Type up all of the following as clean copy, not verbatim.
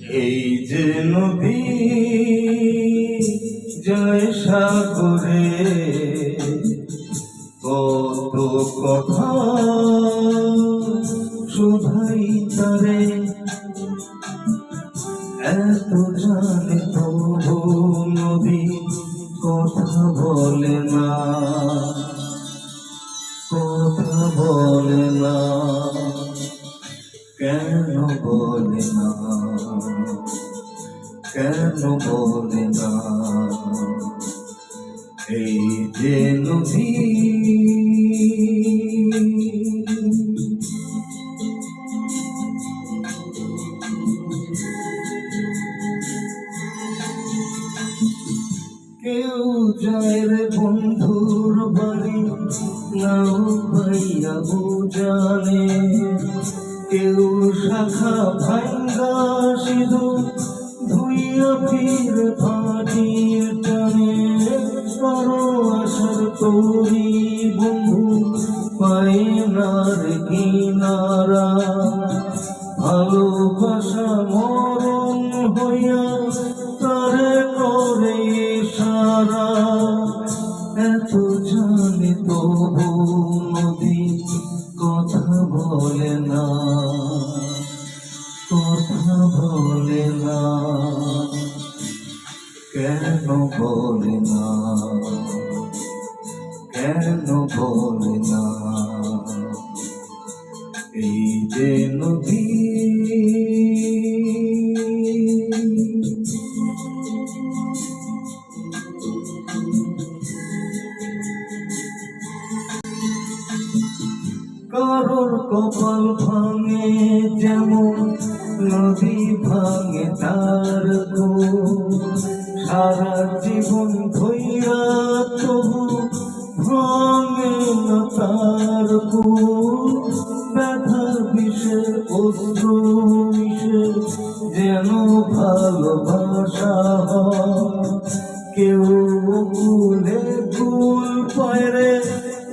এই যে নদী যায় সাগরে, কত কথা শোধাই তারে, এত জানে তবু নদী কথা বলে না, কথা বলে না, কেন বলে না, কেন বলে না? এই যে নদী কেউ যায় রে বন্ধুর বাড়ি, নাও ভাইয়া জানে, কেউ শাখা ভাঙ্গা সিধু ধুইয়া ফিরে ফাটির টানে, কারো আসার তরি বন্ধু পায় না রে কিনারা, ভালোবাসা মরণ হইয়া তারে করে সারা, এত জানি তবু নদী কথা বলে না, কথা বলে না, কেন বলে না, কেন বলে না? এই যে নদী কারোর কপাল ভাঙে যেমন নদী ভাঙে তার গো, সারা জীবন ধইরা তবু ভাঙে না তার গো, ব্যথার বিষে অস্ত্র মিশে যেন ভালোবাসা হয়, কেউ গুলে গুল পায় রে,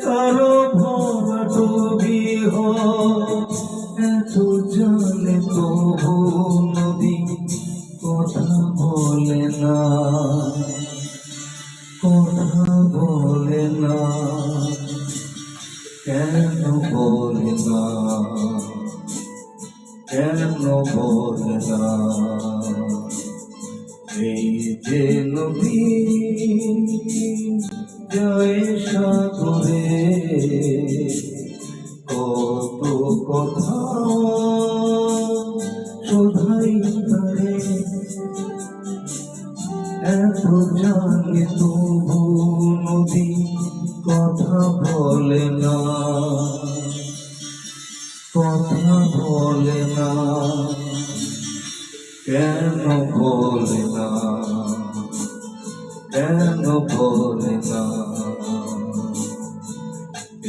কারো ভরা ডুবি হয়, এত জানে তবু নদী কথা বলে না, কথা বলে না, কেন বলে না, কেন বলে না? এই যে নদী যায় সাগরে, কত কথা শোধাই তারে, এত জানে তবু নদী কথা বলে না, কথা বলে না, কেন বলে না, কেন বলে না?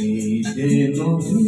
এই যে নদী